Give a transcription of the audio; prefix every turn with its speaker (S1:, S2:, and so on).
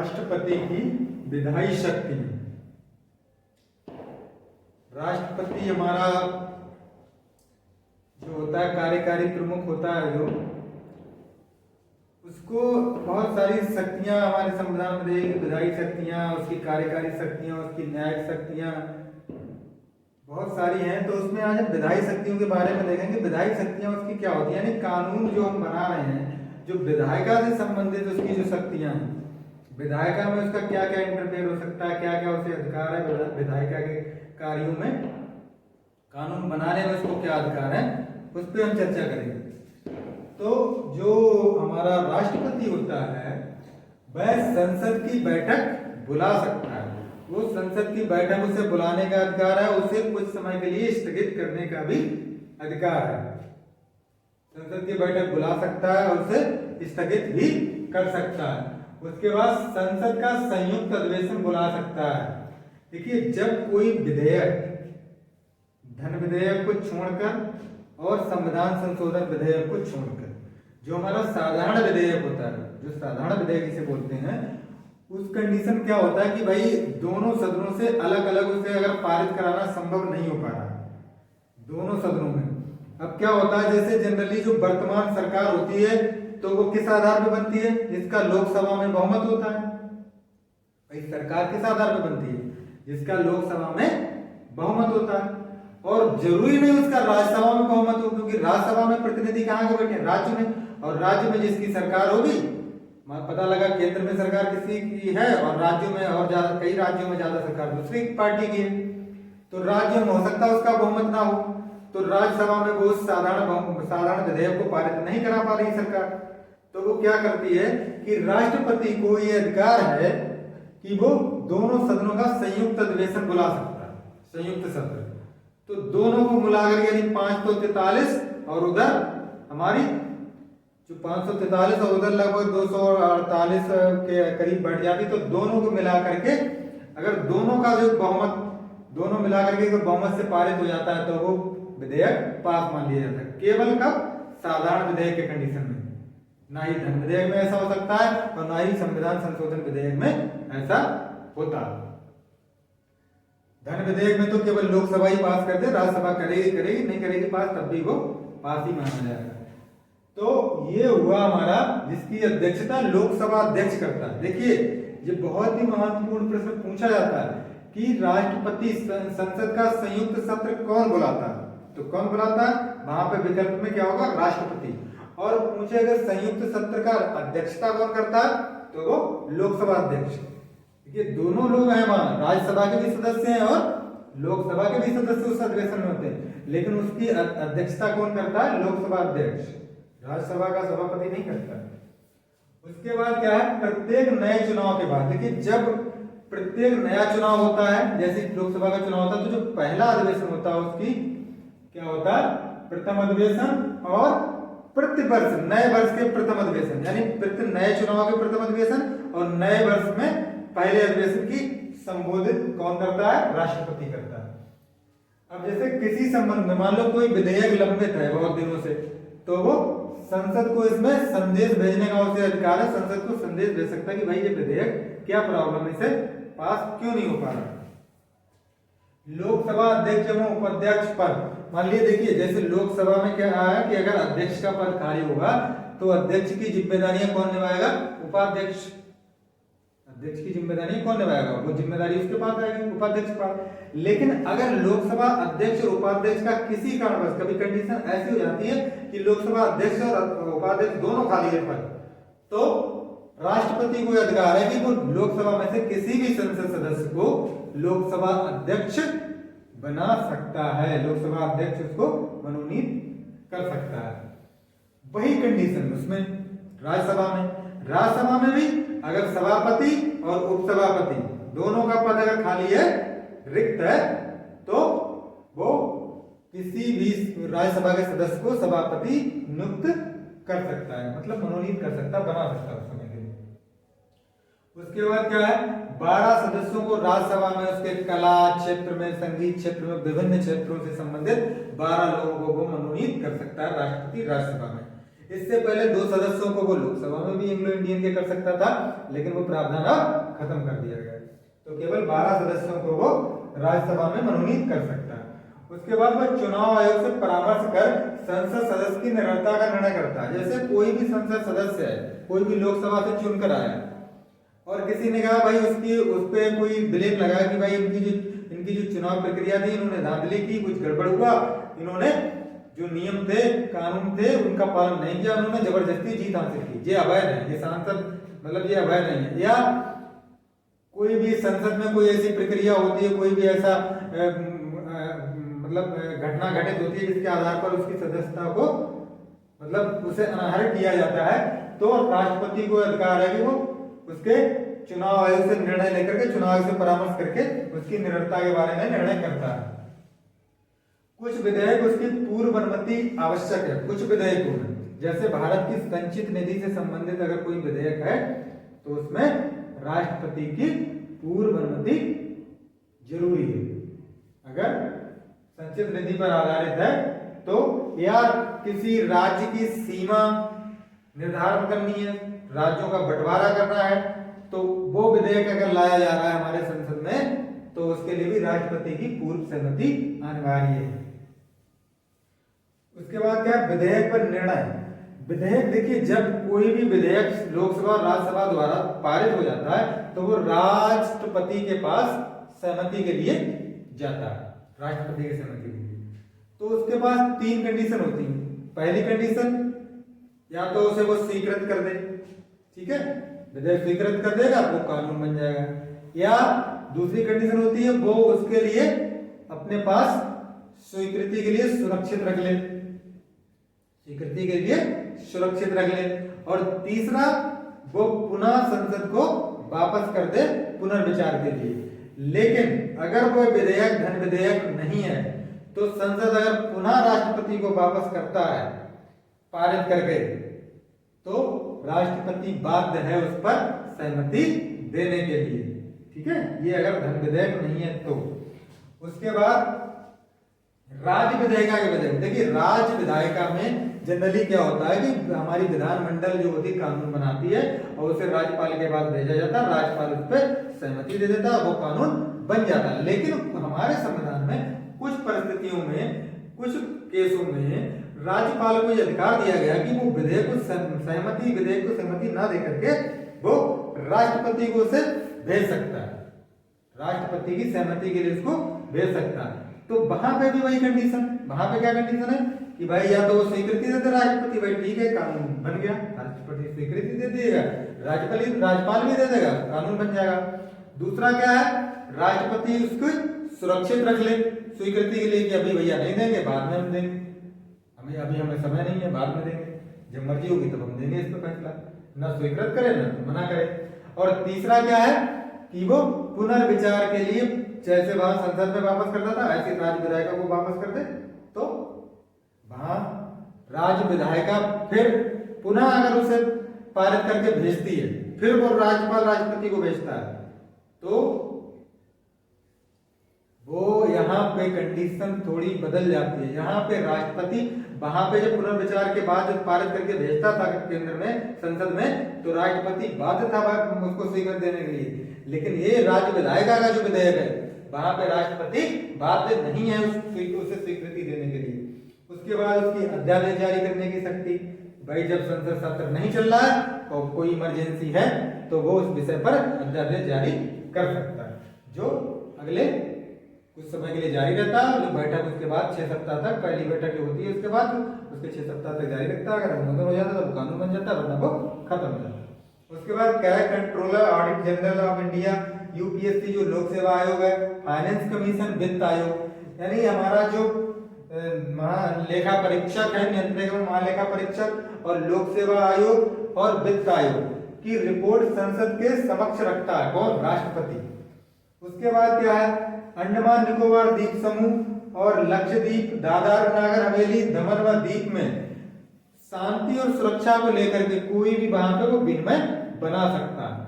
S1: राष्ट्रपति की विधायी शक्ति। राष्ट्रपति हमारा जो होता है कार्यकारी प्रमुख होता है, जो उसको बहुत सारी शक्तियां हमारे संविधान में दी गई। विधायी शक्तियां, उसकी कार्यकारी शक्तियां, उसकी न्यायिक शक्तियां बहुत सारी हैं। तो उसमें आज हम विधायी शक्तियों के बारे में देखेंगे। विधायी शक्तियां उसकी क्या होती है, यानी कानून जो हम बना रहे हैं, जो विधायिका से संबंधित उसकी जो शक्तियां हैं, विधायिका में उसका क्या क्या इंटरफेयर हो सकता है, क्या क्या उसे अधिकार है विधायिका के कार्यों में, कानून बनाने में उसको क्या अधिकार है, उस पर हम चर्चा करेंगे। तो जो हमारा राष्ट्रपति होता है वह संसद की बैठक बुला सकता है। वो संसद की बैठक उसे बुलाने का अधिकार है, उसे कुछ समय के लिए स्थगित करने का भी अधिकार है। संसद की बैठक बुला सकता है और उसे स्थगित भी कर सकता है। उसके बाद संसद का संयुक्त अधिवेशन बुला सकता है। देखिए, जब कोई विधेयक, धन विधेयक को छोड़कर और संविधान संशोधन विधेयक को छोड़कर, जो हमारा साधारण विधेयक होता है, जो साधारण विधेयक जिसे बोलते हैं, उस कंडीशन क्या होता है कि भाई दोनों सदनों से अलग अलग उसे अगर पारित कराना संभव नहीं हो पा रहा दोनों सदनों में। अब क्या होता है, जैसे जनरली जो वर्तमान सरकार होती है तो वो किस आधार पर बनती है, जिसका लोकसभा में बहुमत होता है। भाई सरकार किस आधार पर बनती है, जिसका लोकसभा में बहुमत होता है। और जरूरी नहीं उसका राज्यसभा में बहुमत हो, क्योंकि राज्यसभा में प्रतिनिधि कहाँ के बैठे, राज्य में, और राज्य में जिसकी सरकार होगी, पता लगा केंद्र में सरकार किसी की है और राज्यों में, और ज्यादा कई राज्यों में ज्यादा सरकार दूसरी पार्टी की है, तो राज्य में हो सकता है उसका बहुमत ना हो, तो राज्यसभा में वो साधारण विधेयक को पारित नहीं करा पा रही सरकार। तो वो क्या करती है कि राष्ट्रपति को ये अधिकार है कि वो दोनों सदनों का संयुक्त अधिवेशन बुला सकता है, संयुक्त सत्र। तो दोनों को मिलाकर यानी 543 और उधर हमारी जो 543 और उधर लगभग 248 के करीब बढ़ जाती, तो दोनों को मिला करके अगर दोनों का जो बहुमत, दोनों मिला करके बहुमत से पारित हो जाता है तो वो विधेयक पास मान लिया जाता है। केवल कब, साधारण विधेयक के कंडीशन में, ना ही धन विधेयक में ऐसा हो सकता है और ना ही संविधान संशोधन विधेयक में ऐसा होता। धन विधेयक में तो केवल लोकसभा ही पास कर दे, राज्यसभा करेगी नहीं करेगी पास, तब भी वो पास ही माना जाएगा। तो ये हुआ हमारा, जिसकी अध्यक्षता लोकसभा अध्यक्ष करता है। देखिए, ये बहुत ही महत्वपूर्ण प्रश्न पूछा जाता है कि राष्ट्रपति संसद का संयुक्त सत्र कौन बुलाता है, तो कौन बुलाता है, वहां पे विकल्प में क्या होगा, राष्ट्रपति। और पूछे अगर संयुक्त सत्र का अध्यक्षता कौन करता है, तो वो लोकसभा अध्यक्ष। देखिए, दोनों लोग हैं वहां, राज्यसभा के भी सदस्य हैं और लोकसभा के भी सदस्य उस अधिवेशन में होते हैं, लेकिन उसकी अध्यक्षता कौन करता है, लोकसभा अध्यक्ष, राज्यसभा का सभापति नहीं करता। उसके बाद क्या है, प्रत्येक नए चुनाव के बाद, देखिए जब प्रत्येक नया चुनाव होता है, जैसे लोकसभा का चुनाव होता है, तो जो पहला अधिवेशन होता है उसकी क्या होता है, प्रथम अधिवेशन, और प्रतिवर्ष नए वर्ष के प्रथम अधिवेशन, यानी प्रति नए चुनाव के प्रथम अधिवेशन, और नए वर्ष में पहले अधिवेशन की संबोधित कौन करता है, राष्ट्रपति करता है। अब जैसे किसी संबंध में मान लो कोई विधेयक लंबित है बहुत दिनों से, तो वो संसद को इसमें संदेश भेजने का उसे अधिकार है, संसद को संदेश भेज सकता है कि भाई ये विधेयक क्या प्रॉब्लम है, इसे पास क्यों नहीं हो पा रहा। लोकसभा अध्यक्ष एवं उपाध्यक्ष पद, मान लीजिए देखिए जैसे लोकसभा में क्या है कि अगर अध्यक्ष का पद खाली होगा तो अध्यक्ष की जिम्मेदारियां कौन निभाएगा, उपाध्यक्ष। अध्यक्ष की जिम्मेदारी कौन निभाएगा, वो जिम्मेदारी उसके पास आएगी, उपाध्यक्ष पास। लेकिन अगर लोकसभा अध्यक्ष और उपाध्यक्ष का किसी कारणवश कभी कंडीशन ऐसी हो जाती है कि लोकसभा अध्यक्ष और उपाध्यक्ष दोनों खाली है पद, तो राष्ट्रपति को अधिकार है कि वो लोकसभा में से किसी भी संसद सदस्य को लोकसभा अध्यक्ष बना सकता है, लोकसभा अध्यक्ष उसको मनोनीत कर सकता है। वही कंडीशन उसमें राज्यसभा में भी अगर सभापति और उपसभापति दोनों का पद अगर खाली है, रिक्त है, तो वो किसी भी राज्यसभा के सदस्य को सभापति नियुक्त कर सकता है, मतलब मनोनीत कर सकता, बना सकता है उस समय के लिए। उसके बाद क्या है, 12 सदस्यों को राज्यसभा में उसके कला क्षेत्र में, संगीत क्षेत्र में, विभिन्न क्षेत्रों से संबंधित 12 लोगों को मनोनीत कर सकता है राष्ट्रपति राज्यसभा में। इससे पहले 2 सदस्यों को वो लोकसभा में भी एंग्लो इंडियन के कर सकता था, लेकिन वो प्रावधान अब खत्म कर दिया गया। तो केवल 12 सदस्यों को वो राज्यसभा में मनोनीत कर सकता है। उसके बाद वह चुनाव आयोग से परामर्श कर संसद सदस्य की निरंतरता का निर्णय करता है। जैसे कोई भी संसद सदस्य है, कोई भी लोकसभा से चुनकर आया और किसी ने कहा भाई उसकी उस पे कोई ब्लेम लगा कि भाई इनकी जो चुनाव प्रक्रिया थी, इन्होंने धांधली की, कुछ गड़बड़ हुआ, इन्होंने जो नियम थे, कानून थे, उनका पालन नहीं किया, उन्होंने जबरदस्ती जीत हासिल की, ये अवैध है, ये सांसद मतलब ये अवैध नहीं है। या कोई भी संसद में कोई ऐसी प्रक्रिया होती है, कोई भी ऐसा मतलब घटना घटित होती है जिसके आधार पर उसकी सदस्यता को मतलब उसे अनाहृत किया जाता है, तो राष्ट्रपति को अधिकार है कि वो उसके चुनाव आयोग से निर्णय लेकर के, चुनाव आयोग से परामर्श करके उसकी निरंतरता के बारे में निर्णय करता है। कुछ विधेयक उसकी पूर्व अनुमति आवश्यक है। कुछ विधेयकों में, जैसे भारत की संचित निधि से संबंधित अगर कोई विधेयक है तो उसमें राष्ट्रपति की पूर्व अनुमति जरूरी है। अगर संचित निधि पर आधारित है तो, या किसी राज्य की सीमा निर्धारण करनी है, राज्यों का बंटवारा करना है, तो वो विधेयक अगर लाया जा रहा है हमारे संसद में तो उसके लिए भी राष्ट्रपति की पूर्व सहमति अनिवार्य है। उसके बाद क्या है, विधेयक पर निर्णय। विधेयक देखिए, जब कोई भी विधेयक लोकसभा और राज्यसभा द्वारा पारित हो जाता है तो वो राष्ट्रपति के पास सहमति के लिए जाता है, राष्ट्रपति की सहमति के लिए। तो उसके पास 3 कंडीशन होती है। पहली कंडीशन, या तो उसे वो स्वीकृत कर दे, ठीक है, विधेयक स्वीकृत कर देगा वो कानून बन जाएगा, या दूसरी कंडीशन होती है वो उसके लिए अपने पास स्वीकृति के लिए सुरक्षित रख ले, स्वीकृति के लिए सुरक्षित रख ले, और तीसरा वो पुनः संसद को वापस कर दे पुनर्विचार के लिए। लेकिन अगर वो विधेयक धन विधेयक नहीं है तो संसद अगर पुनः राष्ट्रपति को वापस करता है पारित करके, तो राष्ट्रपति बाध्य है उस पर सहमति देने के लिए, ठीक है, ये अगर धन विधेयक नहीं है तो। उसके बाद राज्य विधायिका के विधेयक। देखिए, राज्य विधायिका में जनरली क्या होता है कि हमारी विधानमंडल जो होती है कानून बनाती है और उसे राज्यपाल के पास भेजा जाता है, राज्यपाल उस पर सहमति दे देता है, वो कानून बन जाता है। लेकिन हमारे संविधान में कुछ परिस्थितियों में, कुछ केसों में राज्यपाल को यह अधिकार दिया गया कि वो विधेयक को सहमति ना देकर के वो राष्ट्रपति को उसे भेज सकता है, राष्ट्रपति की सहमति के लिए उसको भेज सकता है। तो वहां पे भी वही कंडीशन, वहां पे क्या कंडीशन है कि भाई या तो वो स्वीकृति देते राष्ट्रपति, भाई ठीक है कानून बन गया, राष्ट्रपति स्वीकृति दे देगा, राज्यपाल भी दे देगा, कानून बन जाएगा। दूसरा क्या है, राष्ट्रपति उसको सुरक्षित रख ले स्वीकृति के लिए कि अभी भैया नहीं देंगे, बाद में हम देंगे, अभी हमें समय नहीं है, बाद में देंगे, जब मर्जी होगी तब हम देंगे इस पर फैसला, ना स्वीकृत करे ना मना करे। और तीसरा क्या है कि वो पुनर्विचार के लिए, जैसे वहां संसद में वापस करता था ऐसे राज्य विधायिका को वापस कर दे, तो वहां राज्य विधायिका फिर पुनः अगर उसे पारित करके भेजती है, फिर वो राज्यपाल राष्ट्रपति को भेजता है, तो वो यहाँ पे कंडीशन थोड़ी बदल जाती है। यहाँ पे राष्ट्रपति वहां पे जब पुनर्विचार के बाद जब पारित करके भेजता था केंद्र में, संसद में, तो राष्ट्रपति बाध्य था उसको स्वीकृति देने के लिए। लेकिन ये राज्य विधायिका का जो विधेयक है वहां पे राष्ट्रपति बाध्य नहीं है उसे स्वीकृति देने के लिए। उसके बाद उसकी अध्यादेश जारी करने की शक्ति, भाई जब संसद सत्र नहीं चल रहा है तो कोई इमरजेंसी है तो वो उस विषय पर अध्यादेश जारी कर सकता है, जो अगले कुछ समय के लिए जारी रहता है। जो बैठक उसके बाद 6 सप्ताह तक, पहली बैठक जो होती है उसके बाद उसके 6 सप्ताह तक जारी रखता है। अगर अनुमोदन हो जाता है तो कानून बन जाता है, वरना वो खत्म हो जाता है। उसके बाद क्या है, controller audit general of India, UPSC जो लोक सेवा आयोग है, फाइनेंस कमीशन, वित्त आयोग, यानी हमारा जो लेखा परीक्षक है, नियंत्रक महालेखा परीक्षक, और लोक सेवा आयोग और वित्त आयोग की रिपोर्ट संसद के समक्ष रखता है कौन, राष्ट्रपति। उसके बाद क्या है, अंडमान निकोबार द्वीप समूह और लक्षद्वीप, दादर नगर हवेली, दमन व दीप में शांति और सुरक्षा को लेकर के कोई भी वहां पे वो विनिमय बना सकता है।